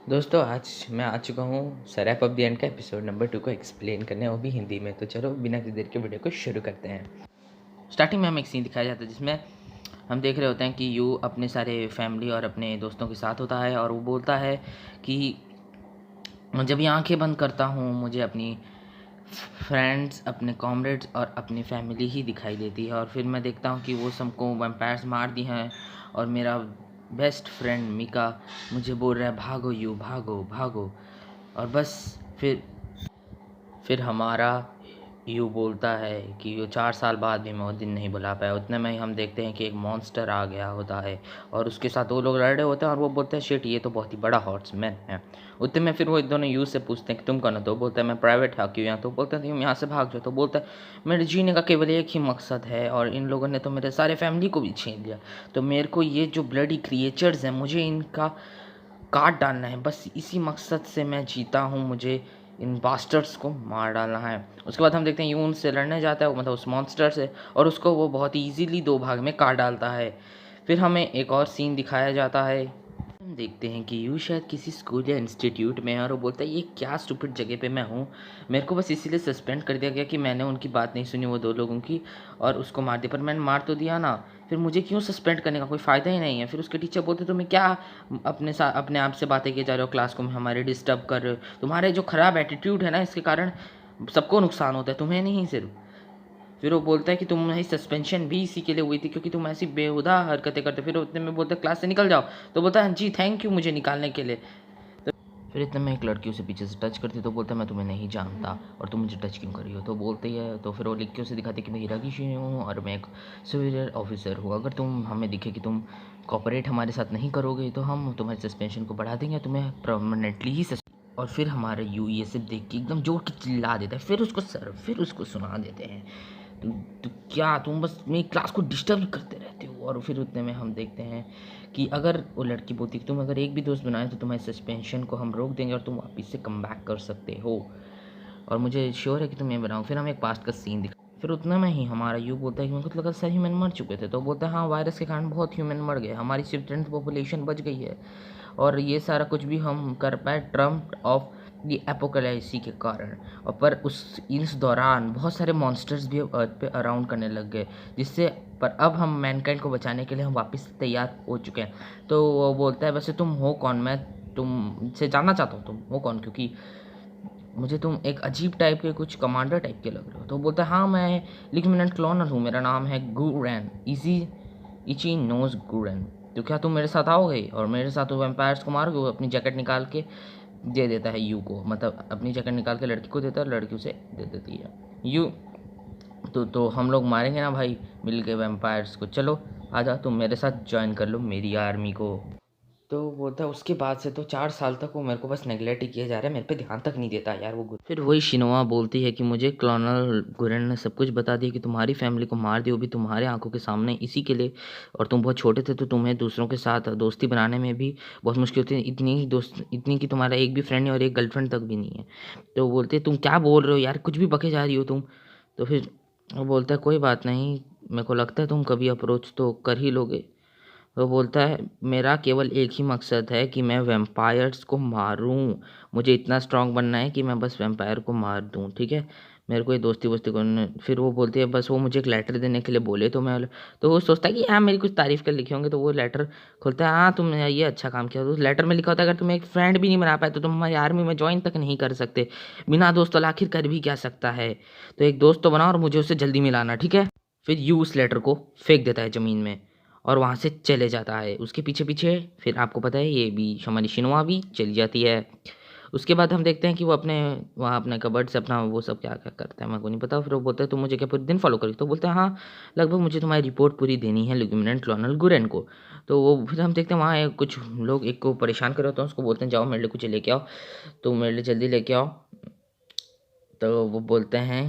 दोस्तों आज मैं आ चुका हूँ सरैप ऑफ द एंड का एपिसोड नंबर 2 को एक्सप्लेन करने, वो भी हिंदी में। तो चलो बिना किसी देर के वीडियो को शुरू करते हैं। स्टार्टिंग में हमें एक सीन दिखाया जाता है जिसमें हम देख रहे होते हैं कि यू अपने सारे फैमिली और अपने दोस्तों के साथ होता है और वो बोलता है कि जब ये आंखें बंद करता हूँ मुझे अपनी फ्रेंड्स, अपने कॉमरेड्स और अपनी फैमिली ही दिखाई देती है। और फिर मैं देखता हूँ कि वो सबको वैम्पायर्स मार दी हैं और मेरा बेस्ट फ्रेंड मिका मुझे बोल रहा है भागो यू, भागो भागो। और बस फिर हमारा यू बोलता है कि वो 4 साल बाद भी मैं वो दिन नहीं भुला पाया। उतने में ही हम देखते हैं कि एक मॉन्स्टर आ गया होता है और उसके साथ 2 लोग लड़ रहे होते हैं और वो बोलते हैं शिट ये तो बहुत ही बड़ा हॉर्समैन है। उतने में फिर वो दोनों यू से पूछते हैं कि तुम कौन हो? तो बोलता है मैं प्राइवेट हक यहाँ। तो बोलते हैं तुम यहाँ से भाग जाओ। तो बोलता है मेरे जीने का केवल एक ही मकसद है और इन लोगों ने तो मेरे सारे फैमिली को भी छीन लिया। तो मेरे को ये जो ब्लडी क्रिएचर्स हैं मुझे इनका काट डालना है, बस इसी मकसद से मैं जीता हूँ, मुझे इन बास्टर्स को मार डालना है। उसके बाद हम देखते हैं यून से लड़ने जाता है, मतलब उस मॉन्स्टर से, और उसको वो बहुत ही ईजीली 2 भाग में काट डालता है। फिर हमें एक और सीन दिखाया जाता है। हम देखते हैं कि यू शायद किसी स्कूल या इंस्टीट्यूट में है और वो बोलता है ये क्या स्टूपिड जगह पे मैं हूँ, मेरे को बस इसीलिए सस्पेंड कर दिया गया कि मैंने उनकी बात नहीं सुनी, वो 2 लोगों की, और उसको मार दिया। पर मैंने मार तो दिया ना, फिर मुझे क्यों सस्पेंड करने का कोई फ़ायदा ही नहीं है। फिर उसके टीचर बोलते तुम्हें क्या अपने आप से बातें किए जा रहे हो, क्लास को हमारे डिस्टर्ब कर रहे हो, तुम्हारे जो ख़राब एटीट्यूड है ना इसके कारण सबको नुकसान होता है, तुम्हें नहीं सिर्फ। फिर वो बोलता है कि तुम्हारी सस्पेंशन भी इसी के लिए हुई थी क्योंकि तुम ऐसी बेहुदा हरकतें करते। फिर उतने में बोलता है क्लास से निकल जाओ। तो बोलता है जी थैंक यू मुझे निकालने के लिए। तो फिर इतने में एक लड़की उसे पीछे से टच करती, तो बोलता है मैं तुम्हें नहीं जानता और तुम मुझे टच क्यों कर रही हो? तो बोलती है, तो फिर वो लिख के उसे दिखाती कि मैं हिरागिशी हूँ और मैं एक सुपीरियर ऑफिसर हूँ, अगर तुम हमें दिखे कि तुम कॉपरेट हमारे साथ नहीं करोगे तो हम तुम्हारी सस्पेंशन को बढ़ा देंगे, तुम्हें परमानेंटली ही और फिर हमारा यू ये सब देख के एकदम जोर के चिल्ला देता है। फिर उसको सुना देते हैं तो क्या तुम बस मेरी क्लास को डिस्टर्ब ही करते रहते हो। और फिर उतने में हम देखते हैं कि अगर वो लड़की बोलती कि तुम अगर एक भी दोस्त बनाए तो तुम्हारी सस्पेंशन को हम रोक देंगे और तुम वापस से कम बैक कर सकते हो, और मुझे श्योर है कि तुम ये बनाओ। फिर हम एक पास्ट का सीन दिखा। फिर उतना में ही हमारा यू बोलता है कि मुझे लगा सारे ह्यूमन मर चुके थे। तो बोलता है हाँ वायरस के कारण बहुत ह्यूमन मर गए, हमारी सिर्फ 10 पॉपुलेशन बच गई है और ये सारा कुछ भी हम कर पाए ट्रम्प ऑफ द एपोकैलिप्सी के कारण। और पर इस दौरान बहुत सारे मॉन्स्टर्स भी अर्थ पे अराउंड करने लग गए, जिससे पर अब हम मैनकाइंड को बचाने के लिए हम वापस तैयार हो चुके हैं। तो वो बोलता है वैसे तुम हो कौन, मैं तुमसे जानना चाहता हूँ तुम हो कौन, क्योंकि मुझे तुम एक अजीब टाइप के कुछ कमांडर टाइप के लग रहे हो। तो बोलता है हाँ मैं लिग्मिनेंट क्लोनर हूँ, मेरा नाम है गुरेन, इची नोज गुरेन। तो क्या तुम मेरे साथ आओगे और मेरे साथ वो वैम्पायर्स को मारोगे? वो अपनी जैकेट निकाल के दे देता है यू को, मतलब अपनी जैकेट निकाल के लड़की को देता है, लड़की उसे दे देती है। यू तो हम लोग मारेंगे ना भाई मिल के वैम्पायर्स को, चलो आजा तुम मेरे साथ ज्वाइन कर लो मेरी आर्मी को। तो बोलता है उसके बाद से तो 4 साल तक वो मेरे को बस नेगलेक्ट ही किया जा रहा है, मेरे पे ध्यान तक नहीं देता यार वो। फिर वही शिनोआ बोलती है कि मुझे क्लोनल गुरेन ने सब कुछ बता दिया कि तुम्हारी फैमिली को मार दिया, वो भी तुम्हारे आंखों के सामने, इसी के लिए, और तुम बहुत छोटे थे तो तुम्हें दूसरों के साथ दोस्ती बनाने में भी बहुत मुश्किल होती है, इतनी कि तुम्हारा एक भी फ्रेंड नहीं और एक गर्लफ्रेंड तक भी नहीं है। तो बोलते तुम क्या बोल रहे हो यार, कुछ भी बके जा रही हो तुम। तो फिर वो बोलता है कोई बात नहीं, मेरे को लगता है तुम कभी अप्रोच तो कर ही लोगे। वो बोलता है मेरा केवल एक ही मकसद है कि मैं वैम्पायर्स को मारूं, मुझे इतना स्ट्रांग बनना है कि मैं बस वैम्पायर को मार दूं, ठीक है, मेरे को ये दोस्ती वोस्ती को। फिर वो बोलती है बस वो मुझे एक लेटर देने के लिए बोले, तो मैं, तो वो सोचता है कि हाँ मेरी कुछ तारीफ़ कर लिखे होंगे, तो वो लेटर खोलता है, हाँ तुमने ये अच्छा काम किया। तो उस लेटर में लिखा होता है अगर तुम एक फ्रेंड भी नहीं बना पाए तो तुम हमारी आर्मी में ज्वाइन तक नहीं कर सकते, बिना दोस्त तो आखिर कर भी क्या सकता है, तो एक दोस्त तो बनाओ और मुझे उससे जल्दी मिलाना, ठीक है। फिर यू उस लेटर को फेंक देता है ज़मीन में और वहाँ से चले जाता है। उसके पीछे पीछे फिर आपको पता है ये भी हमारी शिनवा भी चली जाती है। उसके बाद हम देखते हैं कि वो अपने कबर्ड से अपना वो सब क्या क्या करता है मेरे को नहीं पता। फिर वो बोलता है तुम मुझे क्या पूरे दिन फॉलो करोगे? तो बोलता है हाँ लगभग मुझे तुम्हारी रिपोर्ट पूरी देनी है लिग्यूमिनेंट क्लोनल गुरेन को। तो वो फिर हम देखते हैं वहाँ कुछ लोग एक को परेशान कर रहे होते हैं, उसको बोलते हैं जाओ मेरे लिए कुछ लेके आओ, तो मेरे लिए जल्दी लेके आओ। तो वो बोलते हैं,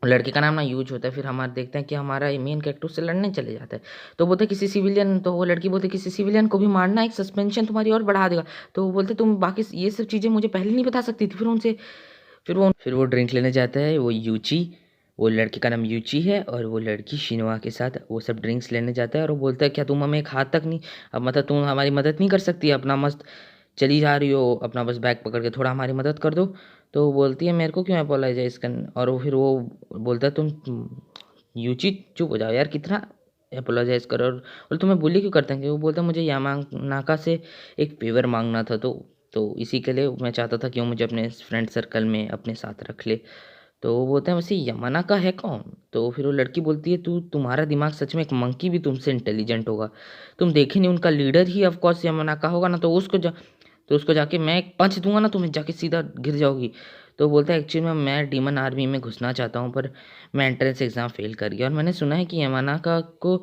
लड़के का नाम ना यूज होता है। फिर हमारे देखते हैं कि हमारा मेन कैरेक्टर उससे लड़ने चले जाता है। तो बोलते हैं किसी सिविलियन, तो वो लड़की बोलती है किसी सिविलियन को भी मारना एक सस्पेंशन तुम्हारी और बढ़ा देगा। तो वो बोलते तुम बाकी ये सब चीज़ें मुझे पहले नहीं बता सकती थी। फिर वो ड्रिंक लेने जाता है, वो यूची, वो लड़के का नाम यूची है और वो लड़की शिनवा के साथ वो सब ड्रिंक्स लेने जाता है। और वो बोलता है क्या तुम हमें एक हाथ तक नहीं, अब मतलब तुम हमारी मदद नहीं कर सकती, अपना मस्त चली जा रही हो अपना बस बैग पकड़ के, थोड़ा हमारी मदद कर दो। तो वो बोलती है मेरे को क्यों अपोलोजाइज़ करना, और वो फिर वो बोलता है तुम यूची चुप हो जाओ यार, कितना अपोलोजाइज़ करो, और तुम्हें बुली क्यों करते हैं? वो बोलता है मुझे यामानाका से एक फ़ेवर माँगना था, तो इसी के लिए मैं चाहता था कि वो मुझे अपने फ्रेंड सर्कल में अपने साथ रख ले। तो वो बोलता है वैसे यामानाका है कौन? तो फिर वो लड़की बोलती है तुम्हारा दिमाग सच में, एक मंकी भी तुमसे इंटेलिजेंट होगा। तुम देखे नहीं, उनका leader he of course Yamanaka होगा ना, तो उसको जाके मैं एक पंच दूँगा ना, तुम्हें जाके सीधा गिर जाओगी। तो बोलता है एक्चुअली मैं डीमन आर्मी में घुसना चाहता हूँ, पर मैं एंट्रेंस एग्ज़ाम फ़ेल कर गया, और मैंने सुना है कि यामानाका को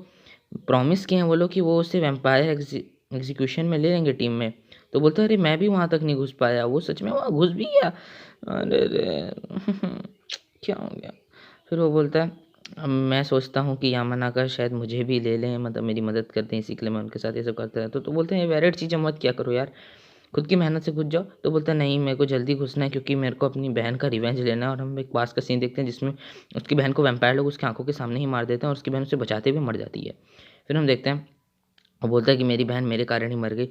प्रॉमिस किए हैं वो लोग कि वो उसे वैम्पायर एग्ज़ीक्यूशन में ले लेंगे टीम में। तो बोलता है अरे मैं भी वहाँ तक नहीं घुस पाया, वो सच में वहाँ घुस भी गया। अरे रे! क्या हो गया? फिर वो बोलता है अब मैं सोचता हूँ कि यामानाका शायद मुझे भी ले लें, मतलब मेरी मदद करते हैं, इसी के लिए मैं उनके साथ ये सब करता रहता हूँ। तो बोलते हैं ये वेरिड चीज़ें मत किया करो यार, खुद की मेहनत से घुस जाओ। तो बोलता है नहीं, मेरे को जल्दी घुसना है क्योंकि मेरे को अपनी बहन का रिवेंज लेना है। और हम एक पास का सीन देखते हैं जिसमें उसकी बहन को वैम्पायर लोग उसकी आंखों के सामने ही मार देते हैं, और उसकी बहन उसे बचाते हुए मर जाती है। फिर हम देखते हैं वो बोलता है कि मेरी बहन मेरे कारण ही मर गई।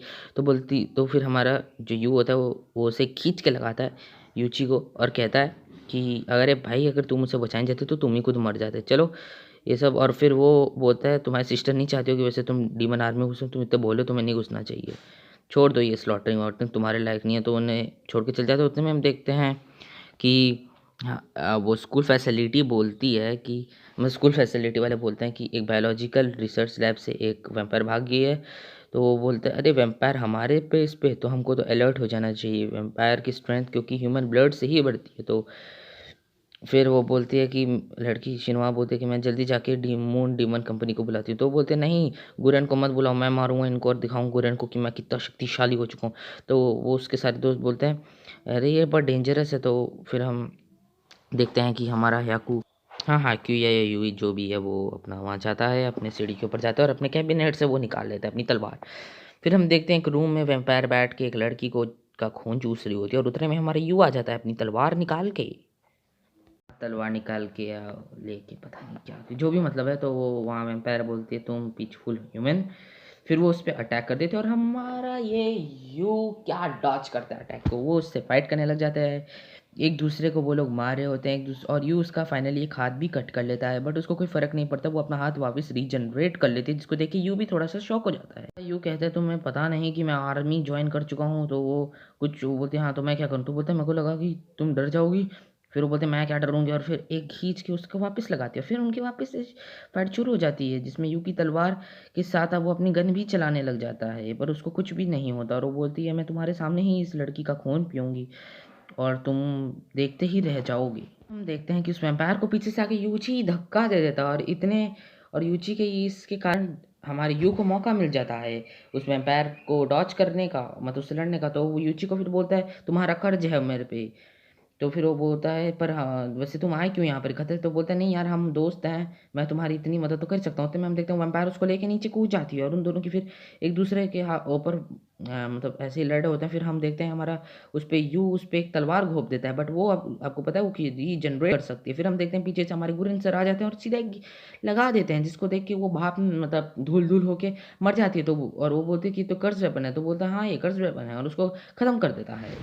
तो फिर हमारा जो यू होता है वो उसे खींच के लगाता है यूची को, और कहता है कि अरे भाई अगर तुम उसे बचाने जाते तो तुम ही खुद मर जाते, चलो ये सब। और फिर वो बोलता है तुम्हारी सिस्टर नहीं चाहती हो कि वैसे तुम डीमन आर्मी में घुसो, तुम इतने बोले, तुम्हें नहीं घुसना चाहिए, छोड़ दो ये स्लॉटरिंग वॉटरिंग, तुम्हारे लायक नहीं है। तो उन्हें छोड़ के चल जाते। उतने में हम देखते हैं कि हाँ, वो स्कूल फैसिलिटी बोलती है कि स्कूल फैसिलिटी वाले बोलते हैं कि एक बायोलॉजिकल रिसर्च लैब से एक वैम्पायर भाग गई है। तो वो बोलते हैं अरे वैम्पायर हमारे पे इस पे, तो हमको तो अलर्ट हो जाना चाहिए, वैम्पायर की स्ट्रेंथ क्योंकि ह्यूमन ब्लड से ही बढ़ती है। तो फिर वो बोलती है कि लड़की शिनवा बोलती है कि मैं जल्दी जाके मून डीमन कंपनी को बुलाती हूँ। तो वो बोलते हैं नहीं, गुरेन को मत बुलाओ, मैं मारूंगा इनको और दिखाऊँ गुरेन को कि मैं कितना शक्तिशाली हो चुका हूँ। तो वो उसके सारे दोस्त बोलते हैं अरे ये बहुत डेंजरस है। तो फिर हम देखते हैं कि हमारा याकू, हाँ हाँ क्यों या यूई जो भी है, वो अपना वहाँ जाता है, अपने सीढ़ी के ऊपर जाता है और अपने कैबिनेट से वो निकाल लेता है अपनी तलवार। फिर हम देखते हैं एक रूम में वैम्पायर बैठ के एक लड़की को का खून चूस रही होती है, और उतने में हमारा यू आ जाता है अपनी तलवार निकाल के या लेके, पता नहीं क्या जो भी मतलब है। तो वो वहाँ वैम्पायर बोलती है तुम पीसफुल ह्यूमन। फिर वो उस पर अटैक कर देते हैं, और हमारा ये यू क्या डॉच करता है अटैक को, वो उससे फाइट करने लग जाता है। एक दूसरे को वो लोग मार रहे होते हैं एक दूसरे, और यू उसका फाइनली एक हाथ भी कट कर लेता है, बट उसको कोई फ़र्क नहीं पड़ता, वो अपना हाथ वापस रीजनरेट कर लेती है, जिसको देख के यू भी थोड़ा सा शॉक हो जाता है। यू कहते हैं तुम्हें पता नहीं कि मैं आर्मी ज्वाइन कर चुका हूँ? तो वो बोलते हैं हाँ तो मैं क्या करूँ? तो बोलते हैं मेरे को लगा कि तुम डर जाओगी। फिर वो बोलते हैं मैं क्या डरूंगी, और फिर एक खींच के उसको वापस लगाती है। फिर उनकी वापस से फाइट शुरू हो जाती है, जिसमें यू की तलवार के साथ अब वो अपनी गन भी चलाने लग जाता है, पर उसको कुछ भी नहीं होता, और वो बोलती है मैं तुम्हारे सामने ही इस लड़की का खून पीऊँगी और तुम देखते ही रह जाओगे। हम देखते हैं कि उस वैम्पायर को पीछे से आके यूची धक्का दे देता है, और यूची के इसके कारण हमारे यू को मौका मिल जाता है उस वैम्पायर को डॉच करने का, मतलब उससे लड़ने का। तो वो यूची को फिर बोलता है तुम्हारा कर्ज है मेरे पे। तो फिर वो बोलता है पर हाँ वैसे तुम आए क्यों यहाँ पर इकट्ठे? तो बोलता है नहीं यार हम दोस्त हैं, मैं तुम्हारी इतनी मदद तो कर सकता हूँ। तो मैं हम देखते हैं वैम्पायर उसको लेके नीचे कूद जाती है, और उन दोनों की फिर एक दूसरे के ऊपर मतलब ऐसे ही लड़े होते हैं। फिर हम देखते हैं हमारा उस पर यू उस पर एक तलवार घोंप देता है, बट वो आपको पता है वो रीजनरेट कर सकती है। फिर हम देखते हैं पीछे से हमारे गुरन सर आ जाते हैं और सीधा एक लगा देते हैं, जिसको देख के वो भाप मतलब धूल धूल होके मर जाती है। तो और वो बोलती है कि तो कर्ज वेपन है? तो बोलता है हाँ ये कर्ज वेपन है, और उसको ख़त्म कर देता है।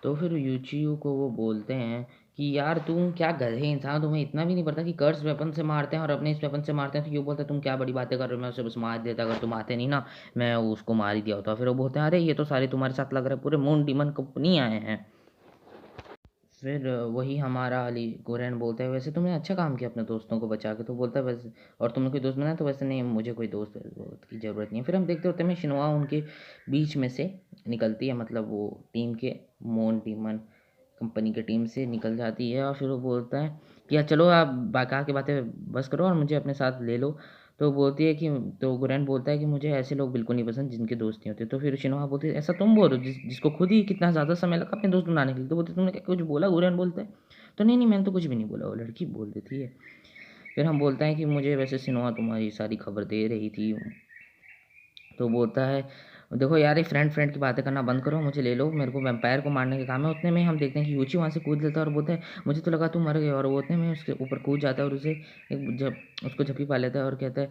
तो फिर यूचियो को वो बोलते हैं कि यार तुम क्या गधे इंसान, तुम्हें इतना भी नहीं पता कि कर्स वेपन से मारते हैं और अपने इस वेपन से मारते हैं। तो यू बोलता है तुम क्या बड़ी बातें कर रहे हो, मैं उसे बस मार देता, अगर तुम आते नहीं ना मैं उसको मार ही दिया होता। फिर वो बोलते हैं अरे ये तो सारे तुम्हारे साथ लग रहा है, पूरे मून डीमन कंपनी आए हैं। फिर वही हमारा अली गोरैन बोलता है वैसे तुमने अच्छा काम किया अपने दोस्तों को बचा के। तो बोलता है वैसे और तुमने कोई दोस्त बनाया? तो वैसे नहीं, मुझे कोई दोस्त की ज़रूरत नहीं है। फिर हम देखते होते हैं शिनवा उनके बीच में से निकलती है, मतलब वो टीम के मोन डीमन कंपनी की टीम से निकल जाती है, और फिर वो बोलता है कि यार चलो आप बाका की बातें बस करो और मुझे अपने साथ ले लो। तो बोलती है कि तो गुरैन बोलता है कि मुझे ऐसे लोग बिल्कुल नहीं पसंद जिनके दोस्त नहीं होते। तो फिर शिनोहा बोलती है ऐसा तुम बोल रहे हो जिसको खुद ही कितना ज़्यादा समय लगा अपने दोस्त बनाने के लिए। तो बोलते तुमने क्या कुछ बोला? गुरैन बोलता है तो नहीं नहीं मैंने तो कुछ भी नहीं बोला, वो लड़की बोल देती है। फिर हम बोलते हैं कि मुझे वैसे शिनोहा तुम्हारी सारी खबर दे रही थी। तो बोलता है देखो यार ये फ्रेंड फ्रेंड की बातें करना बंद करो, मुझे ले लो, मेरे को वैम्पायर को मारने का काम है। उतने में हम देखते हैं कि यूची वहाँ से कूद लेता है और बोलता है मुझे तो लगा तुम मर गए, और वो उतने में उसके ऊपर कूद जाता है और उसे एक जब उसको झपी पा लेता है और कहता है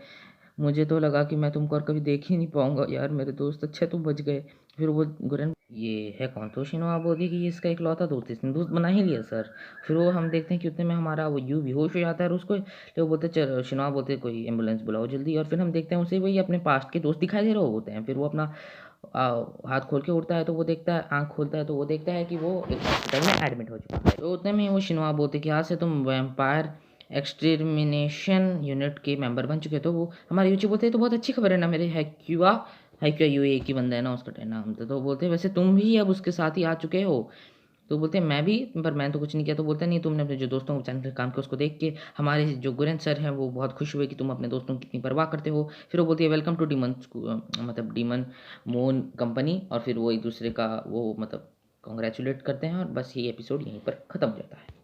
मुझे तो लगा कि मैं तुमको और कभी देख ही नहीं पाऊंगा यार मेरे दोस्त, अच्छे तुम बच गए। फिर वो गुरन ये है कौन, तो शिनवा बोलती है कि ये इसका इकलौता दोस्त है, इसने दोस्त बना ही लिया सर। फिर वो हम देखते हैं कि उतने में हमारा वो यू बेहोश हो जाता है और उसको तो वो बोलते चलो, शिनवा बोलते कोई एम्बुलेंस बुलाओ जल्दी। और फिर हम देखते हैं उसे वही अपने पास्ट के दोस्त दिखाई दे रहे होते हैं। फिर वो अपना हाथ खोल के उठता है तो वो देखता है, आँख खोलता है तो वो देखता है कि वो एक हॉस्पिटल में एडमिट हो चुका है। तो उतने में वो शिनवा बोलते कि आज से तुम वैम्पायर एक्सटर्मिनेशन यूनिट के मेंबर बन चुके हो। तो वो हमारे यूट्यूब बोलते हैं तो बहुत अच्छी खबर है ना मेरे है क्या यू एक ही बंदा है ना उसका नाम। तो बोलते हैं वैसे तुम भी अब उसके साथ ही आ चुके हो। तो बोलते हैं मैं भी, पर मैंने तो कुछ नहीं किया। तो बोलते हैं नहीं, तुमने अपने जो दोस्तों को चैनल पे काम किया उसको देख के हमारे जो गुरेन सर हैं वो बहुत खुश हुए कि तुम अपने दोस्तों की कितनी परवाह करते हो। फिर वो बोलती है वेलकम टू डीमन, मतलब डीमन मोन कंपनी। और फिर वो एक दूसरे का वो मतलब कॉन्ग्रेचुलेट करते हैं और बस ये एपिसोड यहीं पर ख़त्म हो जाता है।